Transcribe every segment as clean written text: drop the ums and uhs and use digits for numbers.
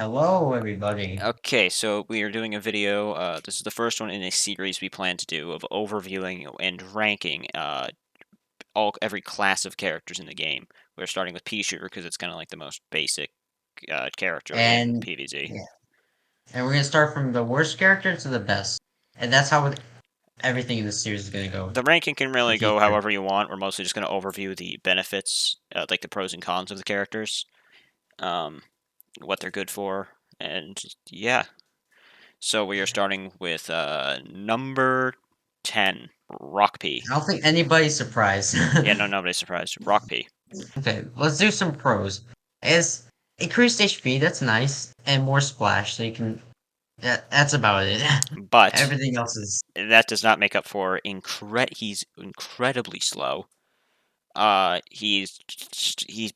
Hello, everybody. Okay, so we are doing a video. This is the first one in a series we plan to do of overviewing and ranking every class of characters in the game. We're starting with Peashooter because it's kind of like the most basic character in And PvZ. yeah, and we're gonna start from the worst character to the best, and that's how everything in this series is gonna go The ranking can in the really go future. however you want. We're mostly just going to overview the benefits, like the pros and cons of the characters, um, what they're good for, and yeah. So we are starting with number 10, Rock P. I don't think anybody's surprised. Yeah, no, nobody's surprised. Rock P. Okay, let's do some pros. As increased HP, that's nice, and more splash, so you can. That's about it. But Everything else is. that does not make up for he's incredibly slow. He's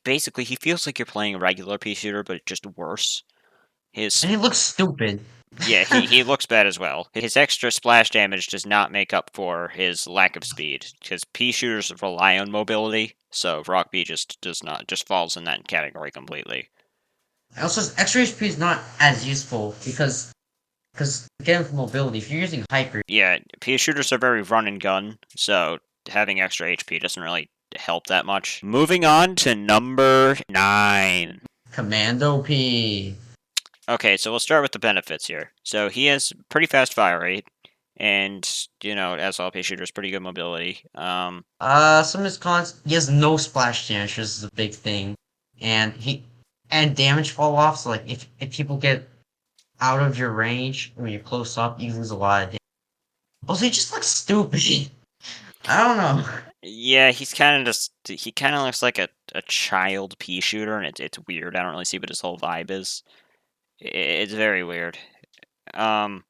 basically he feels like you're playing a regular pea shooter, but just worse. His And he looks stupid. Yeah, he looks bad as well. His extra splash damage does not make up for his lack of speed because pea shooters rely on mobility, so Rock B just does not just falls in that category completely. Also, extra HP is not as useful because again, for mobility, if you're using hyper. Yeah, pea shooters are very run and gun, so having extra HP doesn't really help that much. Moving on to number 9. Commando P. Okay, so we'll start with the benefits here. So he has pretty fast fire rate, and as all pea shooters, pretty good mobility. Some of his cons, he has no splash damage, this is a big thing. And damage fall off, so like if people get out of your range when you're close up, you lose a lot of damage. Also, he just looks stupid. I don't know. Yeah, he kind of looks like a child pea shooter, and it's weird. I don't really see what his whole vibe is. It's very weird. Um,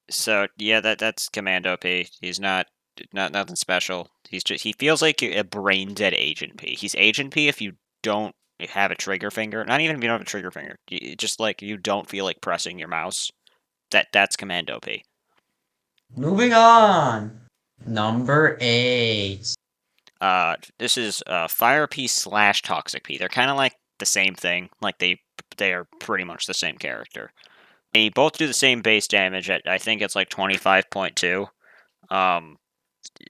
so yeah, that's Commando P. He's not nothing special. He feels like a brain dead Agent P. He's Agent P if you don't have a trigger finger. Not even if you don't have a trigger finger. Just like you don't feel like pressing your mouse. That's Commando P. Moving on. Number 8. This is Fire P slash Toxic P. They're kind of like the same thing. Like they are pretty much the same character. They both do the same base damage at I think it's like 25.2. Um,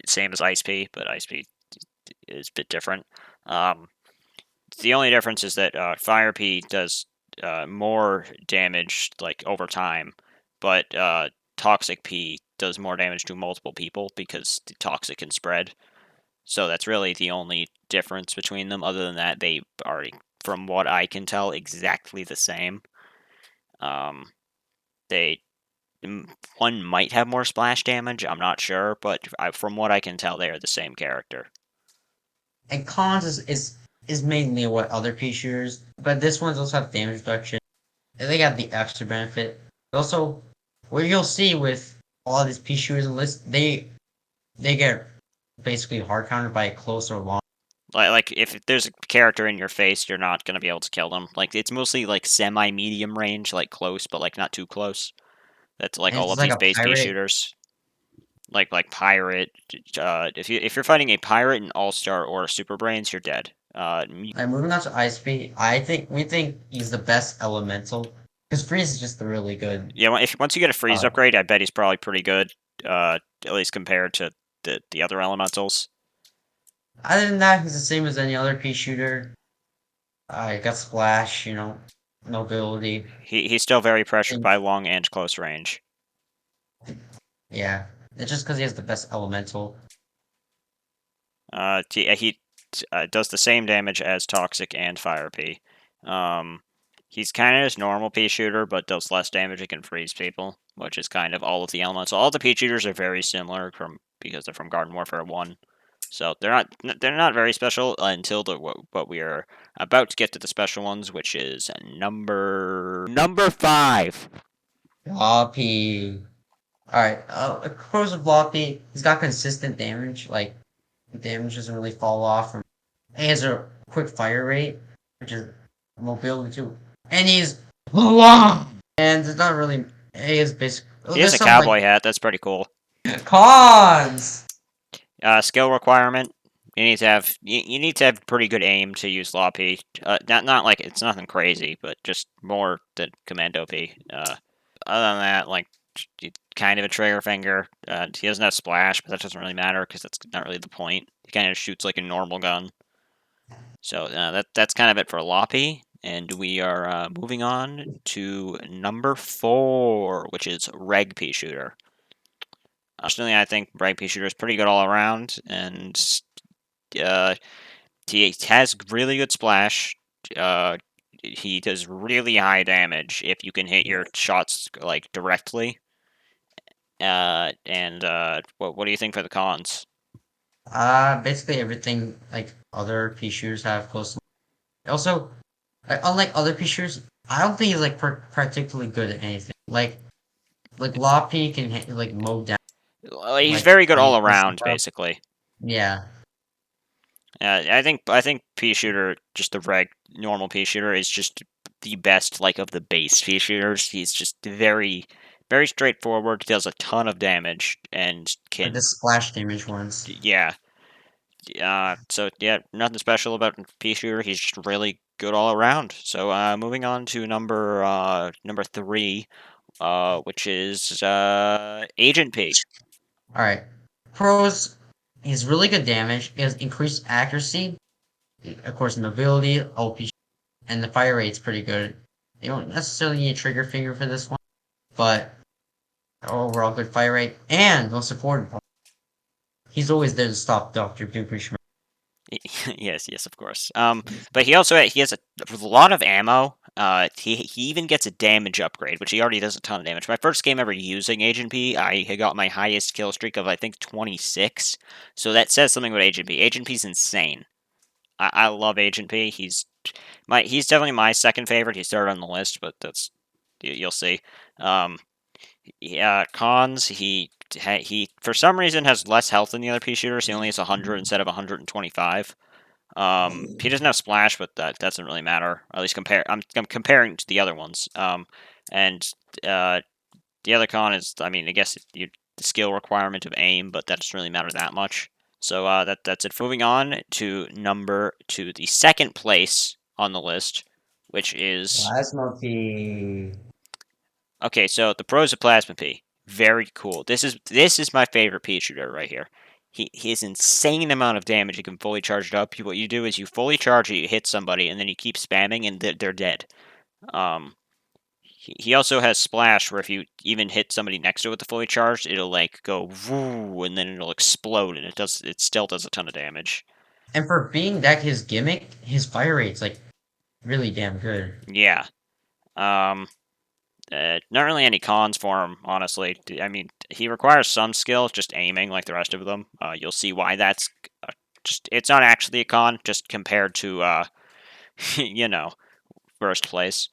Same as Ice P, but Ice P is a bit different. Um, the only difference is that Fire P does more damage like over time, but Toxic P does more damage to multiple people because the toxic can spread. So that's really the only difference between them. Other than that, they are, from what I can tell, exactly the same. Um, they One might have more splash damage. I'm not sure, but from what I can tell, they are the same character. And cons is mainly what other P shooters, but this one's also have damage reduction. And they got the extra benefit. Also, what you'll see with all these P shooters and lists, they get basically hard countered by a close or long. Like if there's a character in your face, you're not gonna be able to kill them. Like it's mostly like semi-medium range, like close, but like not too close. That's like And all it's of like these a base P pirate. shooters. Like pirate. If you're fighting a pirate, an all star, or a super brains, you're dead. And moving on to ISP, we think he's the best elemental because Freeze is just really good. Yeah, if once you get a freeze Uh, upgrade, I bet he's probably pretty good. At least compared to the other elementals. Other than that, he's the same as any other P shooter. Got splash, mobility. He's still very pressured And by long and close range. yeah, it's just because he has the best elemental. He does the same damage as Toxic and Fire P. He's kind of just normal P shooter, but does less damage. He can freeze people, which is kind of all of the elements. All the P shooters are very similar because they're from Garden Warfare 1. So they're not very special until what we are about to get to the special ones, which is number 5. Floppy. Alright, pros of Floppy, he's got consistent damage, like, damage doesn't really fall off. He has a quick fire rate, which is mobility too. And he's long! And it's not really, he is basic. He has There's a some, like, cowboy hat. That's pretty cool. cons! Skill requirement. you need to have pretty good aim to use Law P. Not like it's nothing crazy, but just more than Commando P. Other than that, like kind of a trigger finger. He doesn't have splash, but that doesn't really matter because that's not really the point. He kind of shoots like a normal gun. So that's kind of it for Loppy, and we are moving on to number 4, which is Reg Peashooter. Personally, I think Reg Peashooter is pretty good all around, and uh, he has really good splash. Uh, he does really high damage if you can hit your shots like directly. What do you think for the cons? Basically everything like other pea shooters have close. Also, unlike other pea shooters, I don't think he's like particularly good at anything. Like Loppy can like mow down He's like very good all places and around, stuff. basically. Yeah, I think Peashooter, just the normal Peashooter, is just the best like of the base Peashooters. He's just very straightforward. Does a ton of damage and like the can splash damage ones. yeah. So yeah, nothing special about Peashooter. He's just really good all around. So moving on to number 3, which is Agent P. All right, pros. He's really good damage. He has increased accuracy, of course, mobility, OP, and the fire rate's pretty good. You don't necessarily need a trigger finger for this one, but overall good fire rate. And most important, he's always there to stop Doctor Doofus. Yes, of course. But he has a lot of ammo. He even gets a damage upgrade, which he already does a ton of damage. My first game ever using Agent P, I had got my highest kill streak of I think 26. So that says something about Agent P. Agent P's insane. I love Agent P. He's definitely my second favorite. He's third on the list, but you'll see. Um, yeah, cons. He for some reason has less health than the other P shooters. He only has 100 instead of 125. He doesn't have splash, but that doesn't really matter. At least I'm comparing to the other ones. And uh, the other con is, I mean, I guess the skill requirement of aim, but that doesn't really matter that much. So that's it. Moving on to the second place on the list, which is Smokey. okay. So the pros of Plasma P, very cool. This is my favorite P shooter right here. His insane amount of damage. You can fully charge it up. What you do is you fully charge it, you hit somebody, and then you keep spamming, and they're dead. Um, he also has splash, where if you even hit somebody next to it with the fully charged, it'll like go woo, and then it'll explode, and it still does a ton of damage. And for being that his gimmick, his fire rate's like really damn good. Yeah. Um, not really any cons for him, honestly. I mean, he requires some skill, just aiming like the rest of them. You'll see why that's it's not actually a con, just compared to you know, first place.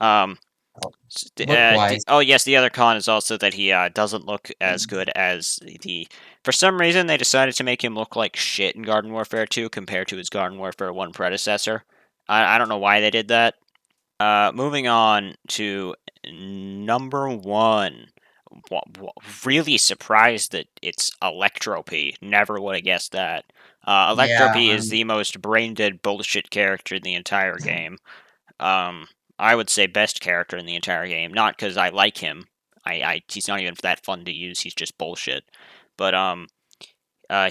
Um, Look wise. oh yes, the other con is also that he doesn't look as good as the. For some reason, they decided to make him look like shit in Garden Warfare 2 compared to his Garden Warfare 1 predecessor. I don't know why they did that. Moving on to number 1. Really surprised that it's Electrop. Never would have guessed that. Electrop Yeah, is the most brain dead bullshit character in the entire game. Um, I would say best character in the entire game. Not because I like him. He's not even that fun to use. He's just bullshit. But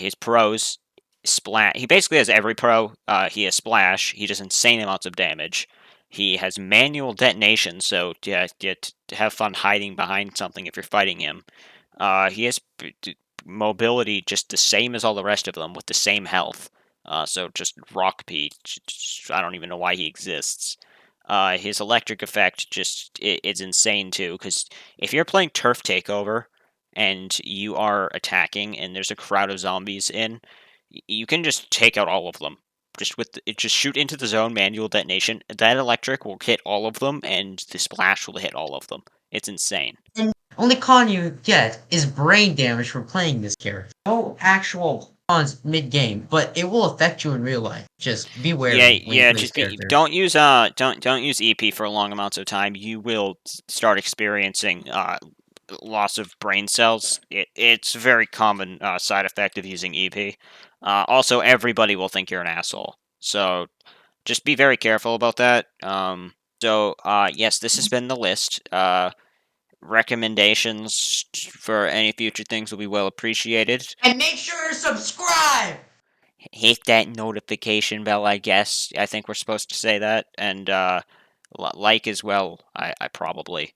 his pros, splash. He basically has every pro. He has splash. He does insane amounts of damage. He has manual detonation, so to have fun hiding behind something if you're fighting him. He has mobility just the same as all the rest of them with the same health. So just Rock P. I don't even know why he exists. His electric effect it's insane too, because if you're playing Turf Takeover and you are attacking and there's a crowd of zombies you can just take out all of them. Just shoot into the zone, manual detonation. That electric will hit all of them, and the splash will hit all of them. It's insane. and only con you get is brain damage from playing this character. No actual cons mid game, but it will affect you in real life. Just be Yeah, wary when you yeah. play this character. Don't use EP for long amounts of time. You will start experiencing loss of brain cells. It's a very common side effect of using EP. Also, everybody will think you're an asshole. So just be very careful about that. Yes, this has been the list. Recommendations for any future things will be well appreciated. And make sure to subscribe! Hit that notification bell, I guess. I think we're supposed to say that. And like as well, I probably.